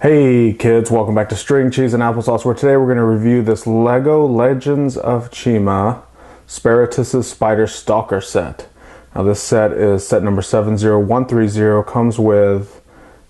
Hey kids, welcome back to String Cheese and Applesauce, where today we're going to review this Lego Legends of Chima Sparratus Spider Stalker set. Now this set is set number 70130, comes with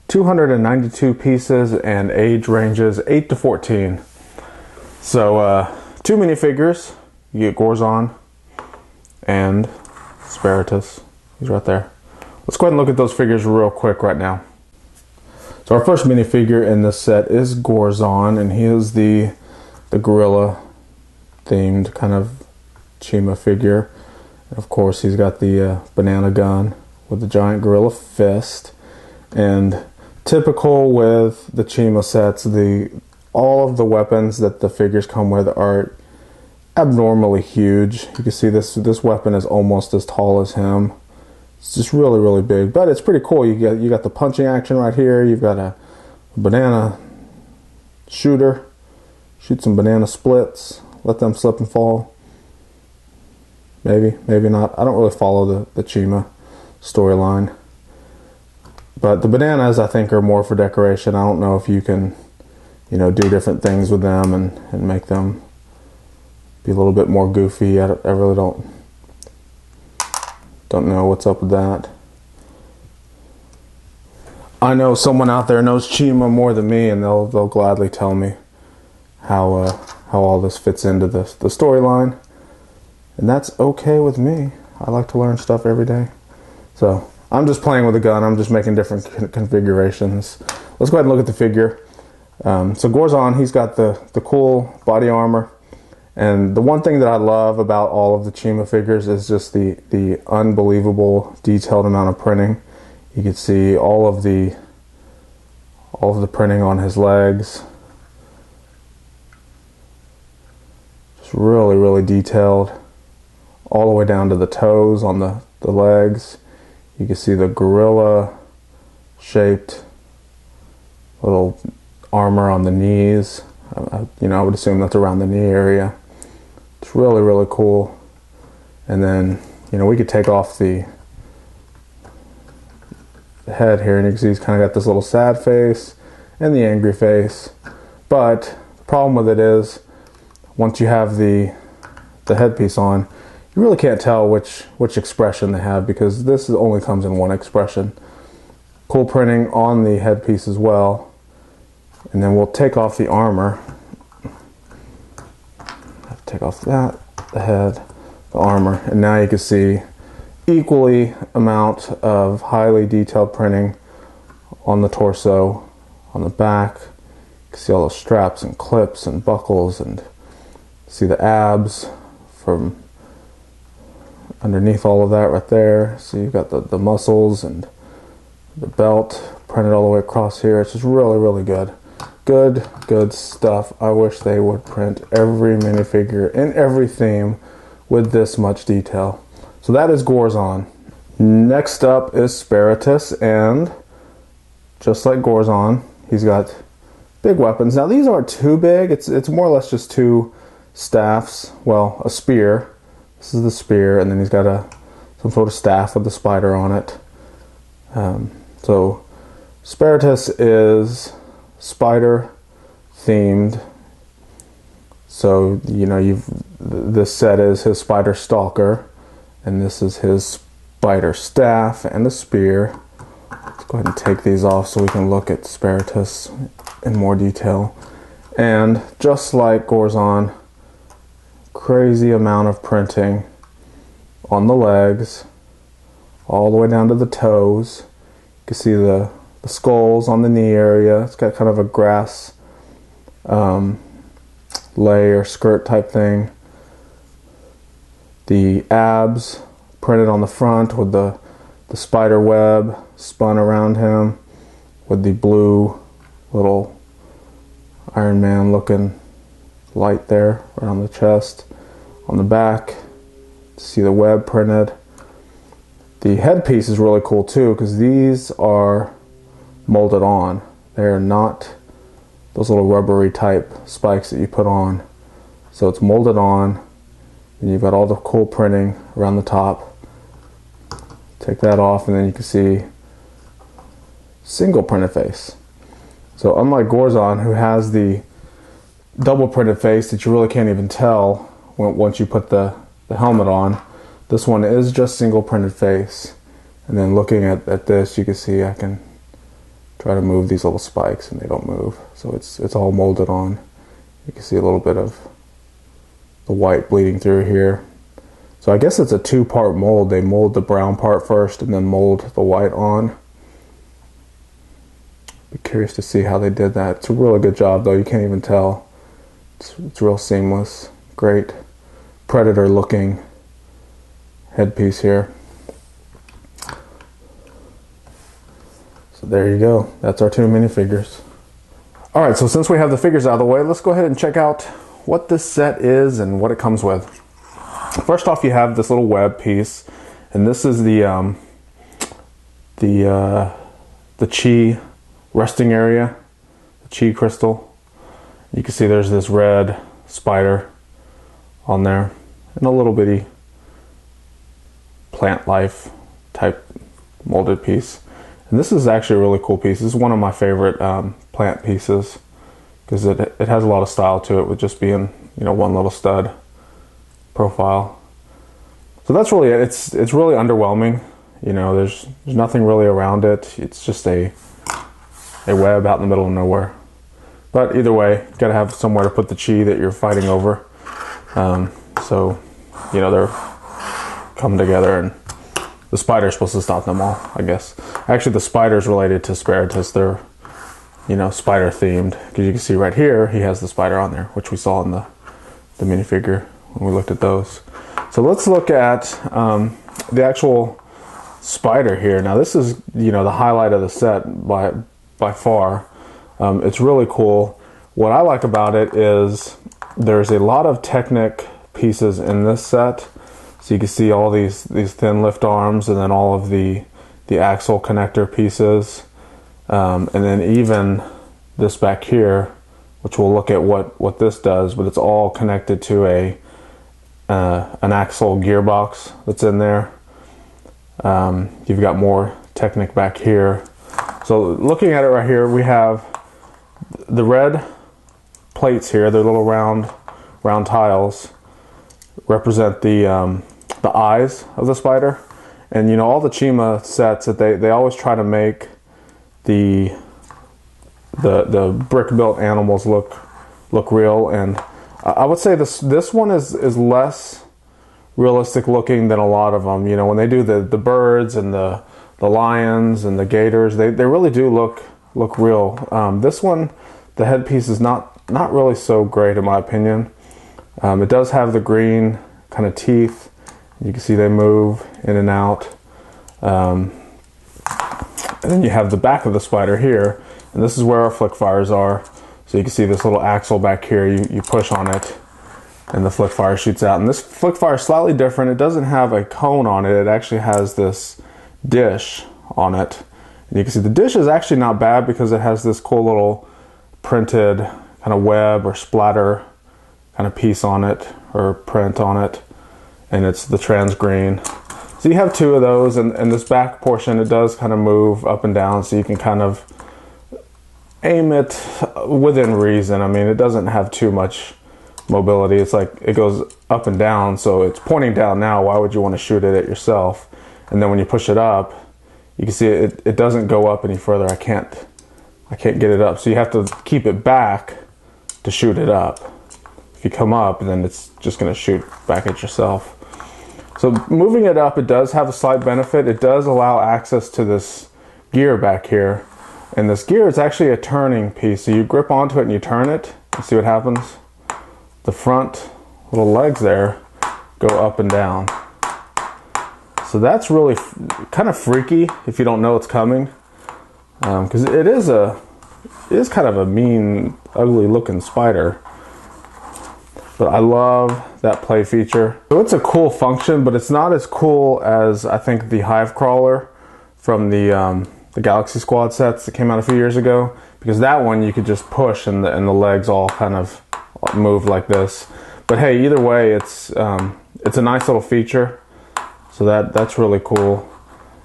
292 pieces and age ranges 8 to 14. So two minifigures. You get Gorzon and Sparratus. He's right there. Let's go ahead and look at those figures real quick right now. So our first minifigure in this set is Gorzon, and he is the gorilla themed kind of Chima figure. And of course he's got the banana gun with the giant gorilla fist. And typical with the Chima sets, all of the weapons that the figures come with are abnormally huge. You can see this weapon is almost as tall as him. It's just really, really big, but it's pretty cool. You got the punching action right here. You've got a banana shooter. Shoot some banana splits. Let them slip and fall. Maybe, maybe not. I don't really follow the Chima storyline. But the bananas, I think, are more for decoration. I don't know if you can, do different things with them and make them be a little bit more goofy. I really don't know what's up with that. I know someone out there knows Chima more than me, and they'll gladly tell me how all this fits into the storyline, and that's okay with me. I like to learn stuff every day. So I'm just playing with a gun. I'm just making different configurations. Let's go ahead and look at the figure. So Gorzon, he's got the cool body armor. And the one thing that I love about all of the Chima figures is just the unbelievable detailed amount of printing. You can see all of the printing on his legs. Just really, really detailed. All the way down to the toes on the legs. You can see the gorilla shaped little armor on the knees. I would assume that's around the knee area. It's really, really cool. And then, we could take off the head here, and you can see he's kind of got this little sad face and the angry face. But the problem with it is, once you have the headpiece on, you really can't tell which expression they have, because this only comes in one expression. Cool printing on the headpiece as well. And then we'll take off the armor. Take off that, the head, the armor, and now you can see equally amount of highly detailed printing on the torso, on the back. You can see all those straps and clips and buckles, and see the abs from underneath all of that right there. So you've got the muscles and the belt printed all the way across here. It's just really, really good. Good stuff. I wish they would print every minifigure in every theme with this much detail. So that is Gorzon. Next up is Sparratus, and just like Gorzon, he's got big weapons. Now these aren't too big. It's more or less just two staffs. Well, a spear. This is the spear, and then he's got some sort of staff with the spider on it. So Sparratus is spider themed. So this set is his Spider Stalker, and this is his spider staff and the spear. Let's go ahead and take these off so we can look at Sparratus in more detail. And just like Gorzon, crazy amount of printing on the legs all the way down to the toes. You can see the skulls on the knee area. It's got kind of a grass lay or skirt type thing. The abs printed on the front with the spider web spun around him, with the blue little Iron Man looking light there right on the chest. On the back, see the web printed. The headpiece is really cool too, because these are molded on. They're not those little rubbery type spikes that you put on. So it's molded on, and you've got all the cool printing around the top. Take that off, and then you can see single printed face. So unlike Gorzon, who has the double printed face that you really can't even tell once you put the helmet on, this one is just single printed face. And then looking at this, you can see I can try to move these little spikes and they don't move. So it's all molded on. You can see a little bit of the white bleeding through here. So I guess it's a two-part mold. They mold the brown part first and then mold the white on. Be curious to see how they did that. It's a really good job though. You can't even tell. It's real seamless. Great Predator looking headpiece here. So there you go. That's our two minifigures. Alright, so since we have the figures out of the way, let's go ahead and check out what this set is and what it comes with. First off, you have this little web piece, and this is the Chi resting area, the Chi crystal. You can see there's this red spider on there, and a little bitty plant life type molded piece. And this is actually a really cool piece. This is one of my favorite plant pieces because it has a lot of style to it with just being, you know, one little stud profile. So that's really it. It's really underwhelming. You know, there's nothing really around it. It's just a web out in the middle of nowhere. But either way, you gotta have somewhere to put the Chi that you're fighting over. So, you know, they're coming together, and the spider's supposed to stop them all, I guess. Actually, the spider's related to Sparratus. They're, you know, spider themed. Because you can see right here, he has the spider on there, which we saw in the minifigure when we looked at those. So let's look at the actual spider here. Now this is, you know, the highlight of the set by far. It's really cool. What I like about it is there's a lot of Technic pieces in this set. So you can see all these thin lift arms, and then all of the axle connector pieces, and then even this back here, which we'll look at what this does, but it's all connected to an axle gearbox that's in there. You've got more Technic back here. So looking at it right here, we have the red plates here. They're little round tiles, represent the eyes of the spider. And you know, all the Chima sets that they always try to make the brick built animals look real, and I would say this one is less realistic looking than a lot of them. You know, when they do the birds and the lions and the gators, they really do look real. This one, the headpiece is not really so great in my opinion. It does have the green kind of teeth. You can see they move in and out. And then you have the back of the spider here, and this is where our flick fires are. So you can see this little axle back here. You push on it, and the flick fire shoots out. And this flick fire is slightly different. It doesn't have a cone on it. It actually has this dish on it. And you can see the dish is actually not bad because it has this cool little printed kind of web or splatter kind of piece on it, or print on it. And it's the trans green. So you have two of those, and this back portion, it does kind of move up and down, so you can kind of aim it within reason. I mean, it doesn't have too much mobility. It's like it goes up and down, so it's pointing down now. Why would you want to shoot it at yourself? And then when you push it up, you can see it doesn't go up any further. I can't get it up, so you have to keep it back to shoot it up. If you come up, then it's just going to shoot back at yourself. So moving it up, it does have a slight benefit. It does allow access to this gear back here. And this gear is actually a turning piece. So you grip onto it and you turn it. And see what happens? The front little legs there go up and down. So that's really kind of freaky if you don't know it's coming. Because it is kind of a mean, ugly looking spider. But I love that play feature. So it's a cool function, but it's not as cool as I think the Hive Crawler from the Galaxy Squad sets that came out a few years ago. Because that one you could just push and the legs all kind of move like this. But hey, either way, it's a nice little feature. So that's really cool.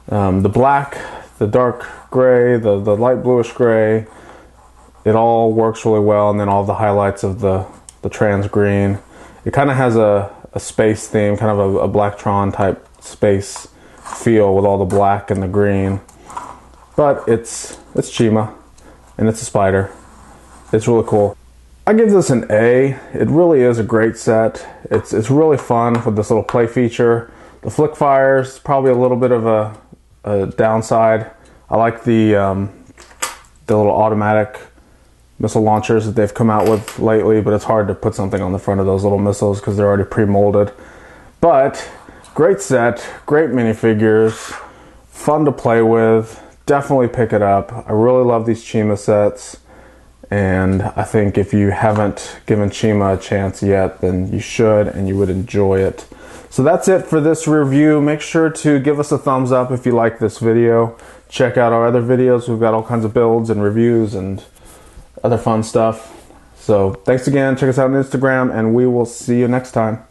The black, the dark gray, the light bluish gray, It all works really well, and then all the highlights of the trans green. It kind of has a space theme, kind of a Blacktron type space feel with all the black and the green. But it's Chima, and it's a spider. It's really cool. I give this an A. It really is a great set. It's really fun with this little play feature. The flick fires, probably a little bit of a downside. I like the little automatic missile launchers that they've come out with lately, but it's hard to put something on the front of those little missiles because they're already pre-molded. But great set, great minifigures, fun to play with. Definitely pick it up. I really love these Chima sets, and I think if you haven't given Chima a chance yet, then you should, and you would enjoy it. So that's it for this review. Make sure to give us a thumbs up if you like this video. Check out our other videos. We've got all kinds of builds and reviews and other fun stuff. So thanks again. Check us out on Instagram, and we will see you next time.